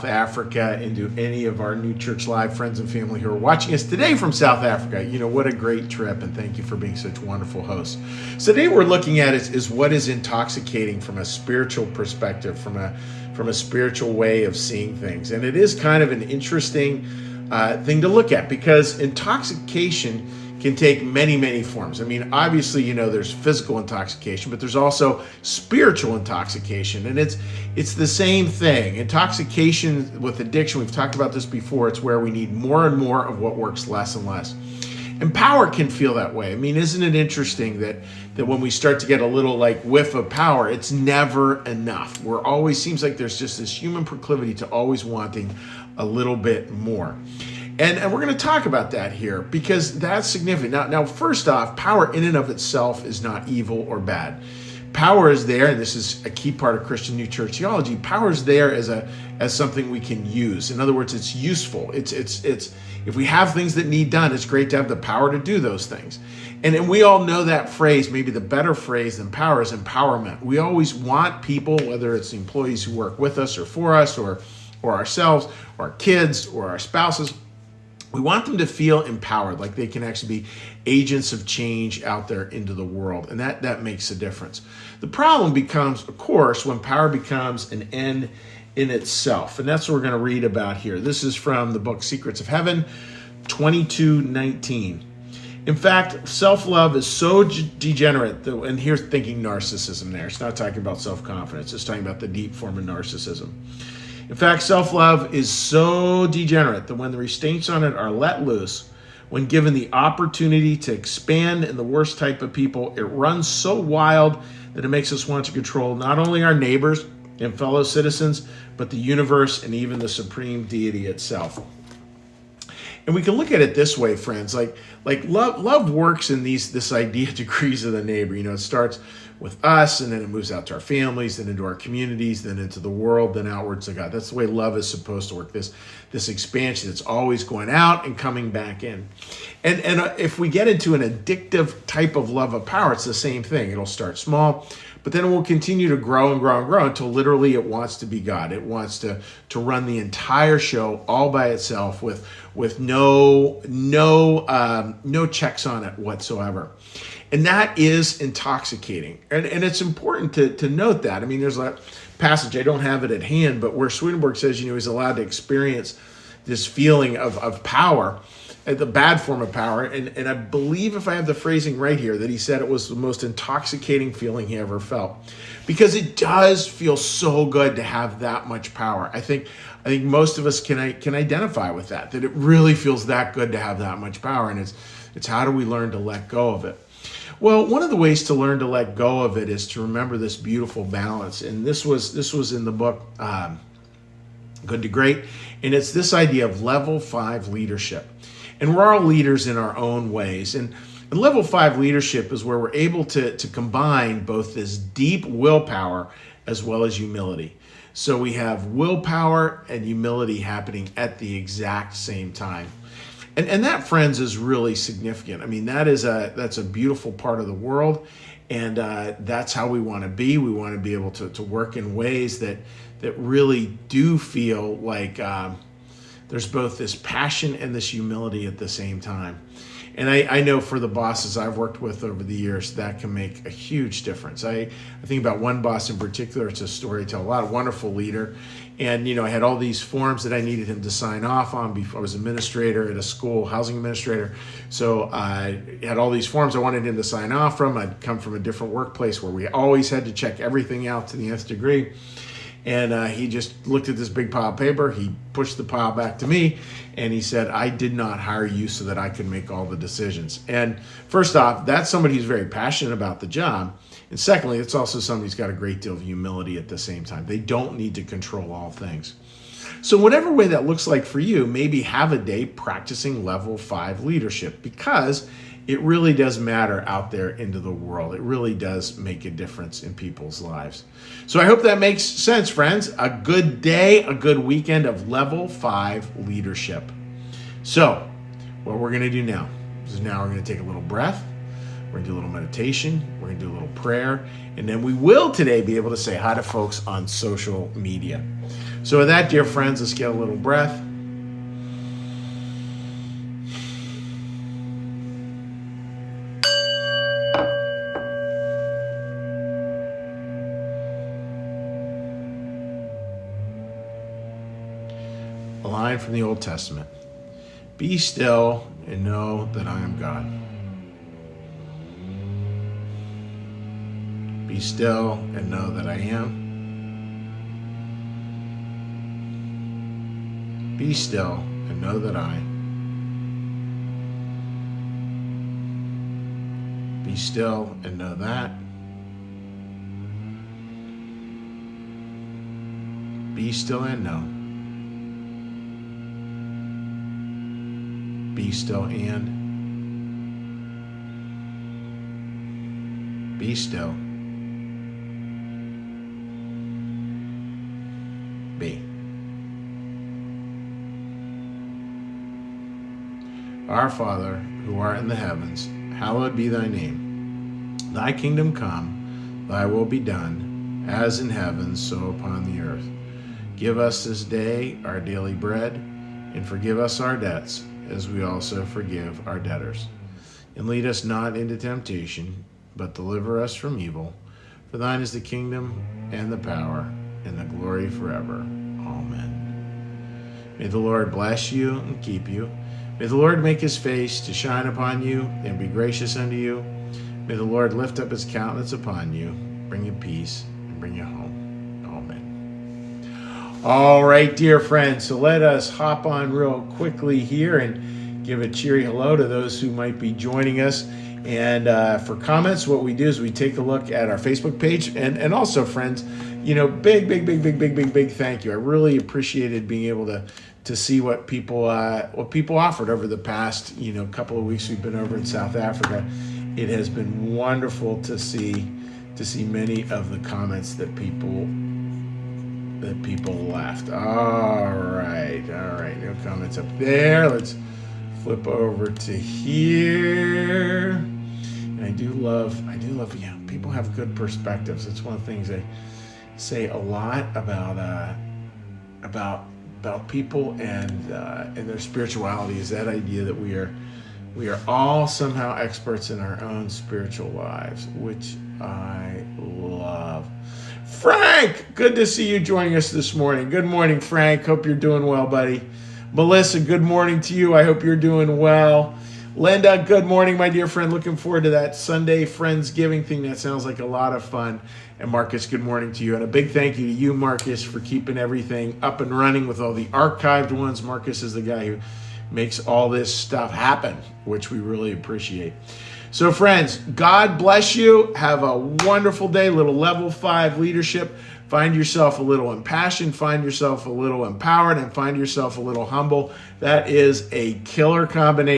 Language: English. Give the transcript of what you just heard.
South Africa and to any of our New Church Live friends and family who are watching us today from South Africa. What a great trip, and thank you for being such wonderful hosts. So today we're looking at is what is intoxicating from a spiritual perspective, from a spiritual way of seeing things. And it is kind of an interesting thing to look at, because intoxication can take many, many forms. Obviously, there's physical intoxication, but there's also spiritual intoxication, and it's the same thing. Intoxication with addiction, we've talked about this before, it's where we need more and more of what works less and less. And power can feel that way. Isn't it interesting that when we start to get a little whiff of power, it's never enough. We're always, seems like there's just this human proclivity to always wanting a little bit more. And we're going to talk about that here, because that's significant. Now, first off, power in and of itself is not evil or bad. Power is there, and this is a key part of Christian New Church theology. Power is there as something we can use. In other words, it's useful. It's if we have things that need done, it's great to have the power to do those things. And we all know that phrase. Maybe the better phrase than power is empowerment. We always want people, whether it's the employees who work with us or for us, or ourselves, or our kids, or our spouses, we want them to feel empowered, like they can actually be agents of change out there into the world. And that makes a difference. The problem becomes, of course, when power becomes an end in itself. And that's what we're going to read about here. This is from the book Secrets of Heaven, 22:19. In fact, self-love is so degenerate, and here's thinking narcissism there. It's not talking about self-confidence. It's talking about the deep form of narcissism. In fact, self-love is so degenerate that when the restraints on it are let loose, when given the opportunity to expand in the worst type of people, it runs so wild that it makes us want to control not only our neighbors and fellow citizens, but the universe and even the supreme deity itself. And we can look at it this way, friends, like love works in this idea degrees of the neighbor. It starts with us, and then it moves out to our families, then into our communities, then into the world, then outwards to God. That's the way love is supposed to work. This expansion, it's always going out and coming back in. And if we get into an addictive type of love of power, it's the same thing. It'll start small, but then it will continue to grow and grow and grow until literally it wants to be God. It wants to run the entire show all by itself with no checks on it whatsoever. And that is intoxicating. And it's important to note that. There's a passage, I don't have it at hand, but where Swedenborg says, he's allowed to experience this feeling of power, the bad form of power. And I believe, if I have the phrasing right here, that he said it was the most intoxicating feeling he ever felt. Because it does feel so good to have that much power. I think most of us can identify with that it really feels that good to have that much power. And it's how do we learn to let go of it? Well, one of the ways to learn to let go of it is to remember this beautiful balance. And this was in the book Good to Great. And it's this idea of level 5 leadership. And we're all leaders in our own ways. And level 5 leadership is where we're able to combine both this deep willpower as well as humility. So we have willpower and humility happening at the exact same time. And that, friends, is really significant. That's a beautiful part of the world, and that's how we want to be. We want to be able to work in ways that really do feel like there's both this passion and this humility at the same time. And I know for the bosses I've worked with over the years, that can make a huge difference. I think about one boss in particular. It's a story I tell a lot, a wonderful leader. And, I had all these forms that I needed him to sign off on before I was administrator at a school, housing administrator. So I had all these forms I wanted him to sign off from. I'd come from a different workplace where we always had to check everything out to the nth degree. And he just looked at this big pile of paper. He pushed the pile back to me, and he said, I did not hire you so that I could make all the decisions. And first off, that's somebody who's very passionate about the job. And secondly, it's also somebody who's got a great deal of humility at the same time. They don't need to control all things. So whatever way that looks like for you, maybe have a day practicing level 5 leadership, because it really does matter out there into the world. It really does make a difference in people's lives. So I hope that makes sense, friends. A good day, a good weekend of level 5 leadership. So what we're going to do now is we're going to take a little breath. We're going to do a little meditation. We're going to do a little prayer. And then we will today be able to say hi to folks on social media. So with that, dear friends, let's get a little breath. A line from the Old Testament. Be still and know that I am God. Be still and know that I am. Be still and know that I. Be still and know that. Be still and know. Be still and. Be still. Be. Our Father, who art in the heavens, hallowed be thy name. Thy kingdom come, thy will be done, as in heaven, so upon the earth. Give us this day our daily bread, and forgive us our debts, as we also forgive our debtors. And lead us not into temptation, but deliver us from evil. For thine is the kingdom, and the power, and the glory forever. Amen. May the Lord bless you and keep you. May the Lord make his face to shine upon you and be gracious unto you. May the Lord lift up his countenance upon you, bring you peace, and bring you home. Amen. All right, dear friends, so let us hop on real quickly here and give a cheery hello to those who might be joining us. And for comments, what we do is we take a look at our Facebook page. And also, friends, big thank you. I really appreciated being able to see what people offered over the past couple of weeks we've been over in South Africa. It has been wonderful to see many of the comments that people left. All right, no comments up there. Let's flip over to here. And I do love people have good perspectives. It's one of the things I say a lot about people and their spirituality, is that idea that we are all somehow experts in our own spiritual lives, which I love. Frank, good to see you joining us this morning. Good morning, Frank. Hope you're doing well, buddy. Melissa, good morning to you. I hope you're doing well. Linda, good morning, my dear friend. Looking forward to that Sunday Friendsgiving thing. That sounds like a lot of fun. And Marcus, good morning to you. And a big thank you to you, Marcus, for keeping everything up and running with all the archived ones. Marcus is the guy who makes all this stuff happen, which we really appreciate. So, friends, God bless you. Have a wonderful day. Little level 5 leadership. Find yourself a little impassioned, find yourself a little empowered, and find yourself a little humble. That is a killer combination.